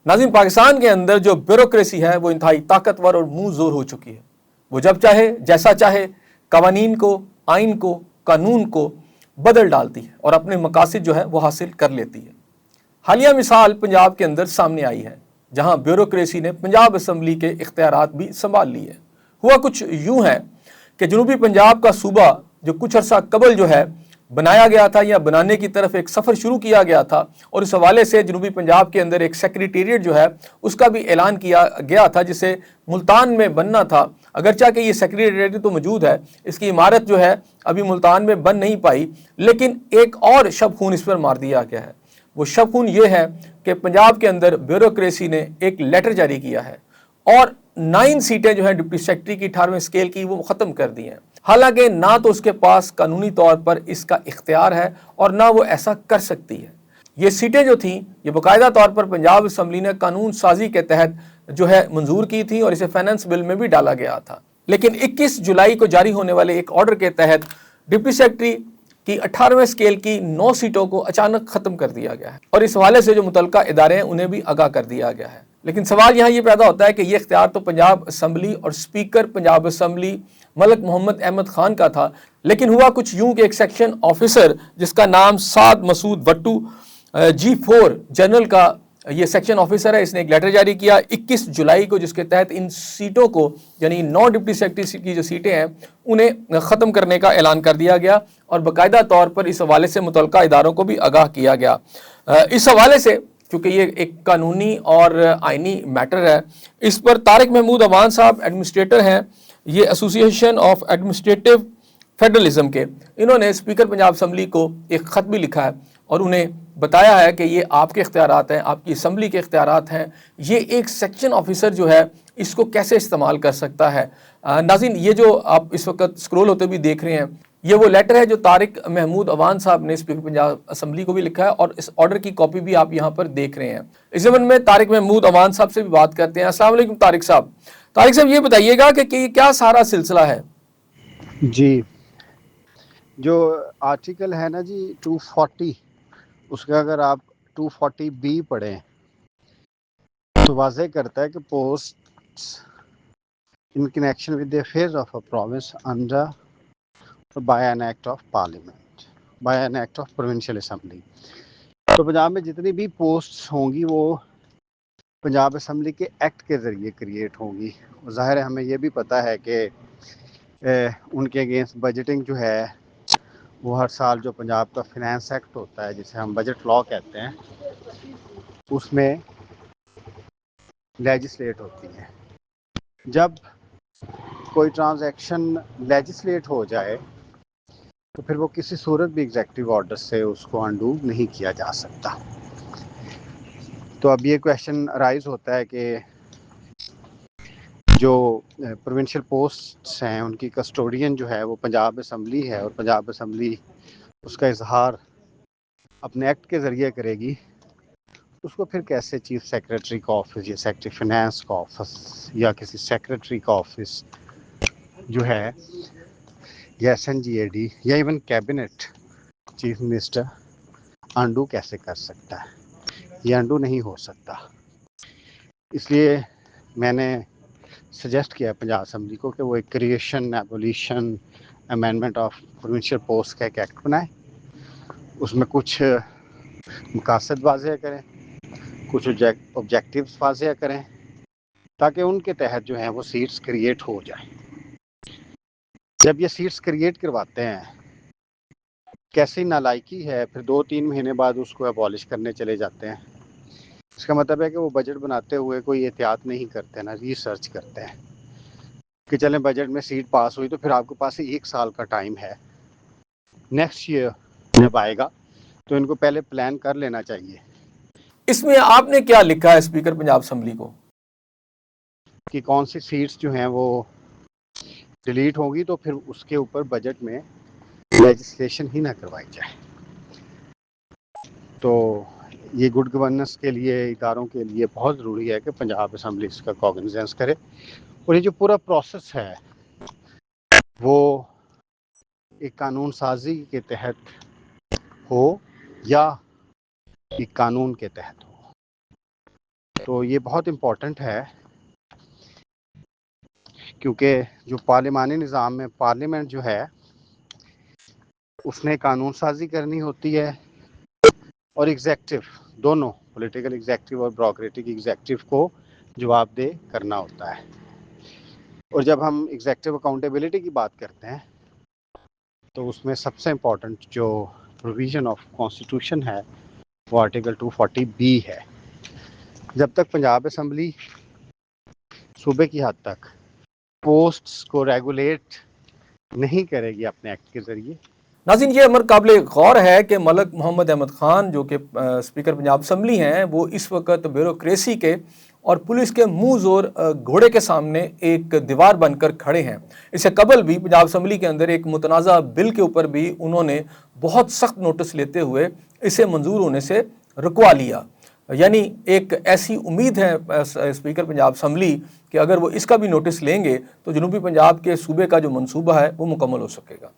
ناظرین، پاکستان کے اندر جو بیوروکریسی ہے وہ انتہائی طاقتور اور منہ زور ہو چکی ہے. وہ جب چاہے جیسا چاہے قوانین کو، آئین کو، قانون کو بدل ڈالتی ہے اور اپنے مقاصد جو ہے وہ حاصل کر لیتی ہے. حالیہ مثال پنجاب کے اندر سامنے آئی ہے جہاں بیوروکریسی نے پنجاب اسمبلی کے اختیارات بھی سنبھال لیے. ہوا کچھ یوں ہے کہ جنوبی پنجاب کا صوبہ جو کچھ عرصہ قبل جو ہے بنایا گیا تھا یا بنانے کی طرف ایک سفر شروع کیا گیا تھا، اور اس حوالے سے جنوبی پنجاب کے اندر ایک سیکریٹریٹ جو ہے اس کا بھی اعلان کیا گیا تھا جسے ملتان میں بننا تھا. اگرچہ کہ یہ سیکریٹریٹ تو موجود ہے، اس کی عمارت جو ہے ابھی ملتان میں بن نہیں پائی، لیکن ایک اور شب خون اس پر مار دیا گیا ہے. وہ شب خون یہ ہے کہ پنجاب کے اندر بیوروکریسی نے ایک لیٹر جاری کیا ہے اور 9 سیٹیں جو ہیں ڈپٹی سیکرٹری کی 18ویں اسکیل کی وہ ختم کر دی ہیں. حالانکہ نہ تو اس کے پاس قانونی طور پر اس کا اختیار ہے اور نہ وہ ایسا کر سکتی ہے. یہ سیٹیں جو تھیں یہ باقاعدہ طور پر پنجاب اسمبلی نے قانون سازی کے تحت جو ہے منظور کی تھی اور اسے فائنانس بل میں بھی ڈالا گیا تھا. لیکن 21 جولائی کو جاری ہونے والے ایک آرڈر کے تحت ڈپٹی سیکرٹری کی 18ویں اسکیل کی 9 سیٹوں کو اچانک ختم کر دیا گیا ہے اور اس حوالے سے جو متعلقہ ادارے ہیں انہیں بھی آگاہ کر دیا گیا ہے. لیکن سوال یہاں یہ پیدا ہوتا ہے کہ یہ اختیار تو پنجاب اسمبلی اور اسپیکر پنجاب اسمبلی ملک محمد احمد خان کا تھا. لیکن ہوا کچھ یوں کہ ایک سیکشن آفیسر جس کا نام سعد مسعود وٹو G4 جنرل کا یہ سیکشن آفیسر ہے، اس نے ایک لیٹر جاری کیا 21 جولائی کو، جس کے تحت ان سیٹوں کو یعنی 9 ڈپٹی سیکرٹری کی جو سیٹیں ہیں انہیں ختم کرنے کا اعلان کر دیا گیا اور باقاعدہ طور پر اس حوالے سے متعلقہ اداروں کو بھی آگاہ کیا گیا. اس حوالے سے کیونکہ یہ ایک قانونی اور آئینی میٹر ہے، اس پر طارق محمود عوان صاحب ایڈمنسٹریٹر ہیں، یہ ایسوسی ایشن آف ایڈمنسٹریٹو فیڈرلزم کے، انہوں نے اسپیکر پنجاب اسمبلی کو ایک خط بھی لکھا ہے اور انہیں بتایا ہے کہ یہ آپ کے اختیارات ہیں، آپ کی اسمبلی کے اختیارات ہیں، یہ ایک سیکشن آفیسر جو ہے اس کو کیسے استعمال کر سکتا ہے. ناظرین، یہ جو آپ اس وقت سکرول ہوتے بھی دیکھ رہے ہیں یہ وہ لیٹر ہے جو طارق محمود عوان صاحب نے اسپیکر پنجاب اسمبلی کو بھی لکھا ہے اور اس آرڈر کی کاپی بھی آپ یہاں پر دیکھ رہے ہیں. اس زمن میں طارق محمود عوان صاحب سے بھی بات کرتے ہیں. السلام علیکم طارق صاحب. طارق صاحب یہ بتائیے گا کہ یہ کیا سارا سلسلہ ہے؟ جی، جو آرٹیکل ہے نا جی 240، اس کا اگر آپ 240B پڑھیں تو واضح کرتا ہے کہ post in connection with the affairs of a province under by an act of parliament by an act of provincial assembly. تو پنجاب میں جتنی بھی پوسٹس ہوں گی وہ پنجاب اسمبلی کے ایکٹ کے ذریعے کریٹ ہوں گی. ظاہر ہے ہمیں یہ بھی پتہ ہے کہ ان کے اگینسٹ بجٹنگ جو ہے وہ ہر سال جو پنجاب کا فنانس ایکٹ ہوتا ہے جسے ہم بجٹ لا کہتے ہیں اس میں لیجسلیٹ ہوتی ہے. جب کوئی ٹرانزیکشن لیجسلیٹ ہو جائے تو پھر وہ کسی صورت بھی ایگزیکٹو آرڈر سے اس کو انڈو نہیں کیا جا سکتا. تو اب یہ کویشچن رائز ہوتا ہے کہ جو پروونشل پوسٹس ہیں ان کی کسٹوڈین جو ہے وہ پنجاب اسمبلی ہے اور پنجاب اسمبلی اس کا اظہار اپنے ایکٹ کے ذریعے کرے گی، اس کو پھر کیسے چیف سیکریٹری کا آفس یا سیکریٹری فنانس کا آفس یا کسی سیکریٹری کا آفس جو ہے یا SNGAD یا even cabinet chief minister undo کیسے کر سکتا ہے؟ یہ انڈو نہیں ہو سکتا. اس لیے میں نے سجیسٹ کیا پنجاب اسمبلی کو کہ وہ ایک creation ایبولیشن amendment of provincial post کا ایک ایکٹ بنائے، اس میں کچھ مقاصد واضح کریں، کچھ آبجیکٹیوز واضح کریں تاکہ ان کے تحت جو ہیں وہ سیٹس کریٹ ہو جائیں. جب یہ سیٹس کریٹ کرواتے ہیں کیسی نالائکی ہے، پھر 2-3 مہینے بعد اس کو ابالش کرنے چلے جاتے ہیں. اس کا مطلب ہے کہ وہ بجٹ بناتے ہوئے کوئی احتیاط نہیں کرتے، نہ ریسرچ کرتے ہیں کہ چلیں بجٹ میں سیٹ پاس ہوئی تو پھر آپ کے پاس 1 سال کا ٹائم ہے، نیکسٹ ایئر جب آئے گا تو ان کو پہلے پلان کر لینا چاہیے. اس میں آپ نے کیا لکھا ہے اسپیکر پنجاب اسمبلی کو کہ کون سی سیٹس جو ہیں وہ ڈیلیٹ ہوگی تو پھر اس کے اوپر بجٹ میں لیجسلیشن ہی نہ کروائی جائے. تو یہ گڈ گورننس کے لیے اداروں کے لیے بہت ضروری ہے کہ پنجاب اسمبلی اس کا کوگنیزنس کرے اور یہ جو پورا پروسیس ہے وہ ایک قانون سازی کے تحت ہو یا ایک قانون کے تحت ہو. تو یہ بہت امپورٹنٹ ہے، کیونکہ جو پارلیمانی نظام میں پارلیمنٹ جو ہے اس نے قانون سازی کرنی ہوتی ہے، اور ایگزیکٹو دونوں، پولیٹیکل ایگزیکٹو اور بیوروکریٹک ایگزیکٹو کو جواب دہ کرنا ہوتا ہے۔ اور جب ہم ایگزیکٹو اکاؤنٹیبلٹی کی بات کرتے ہیں تو اس میں سب سے امپورٹنٹ جو پروویژن آف کانسٹیٹیوشن ہے وہ آرٹیکل 240B ہے۔ جب تک پنجاب اسمبلی صوبے کی حد تک پوسٹس کو ریگولیٹ نہیں کرے گی اپنے ایکٹ کے ذریعے، ناظرین، یہ امر قابل غور ہے کہ ملک محمد احمد خان جو کہ اسپیکر پنجاب اسمبلی ہیں، وہ اس وقت بیوروکریسی کے اور پولیس کے منہ زور گھوڑے کے سامنے ایک دیوار بن کر کھڑے ہیں۔ اس سے قبل بھی پنجاب اسمبلی کے اندر ایک متنازع بل کے اوپر بھی انہوں نے بہت سخت نوٹس لیتے ہوئے اسے منظور ہونے سے رکوا لیا۔ یعنی ایک ایسی امید ہے اسپیکر پنجاب اسمبلی کہ اگر وہ اس کا بھی نوٹس لیں گے تو جنوبی پنجاب کے صوبے کا جو منصوبہ ہے وہ مکمل ہو سکے گا۔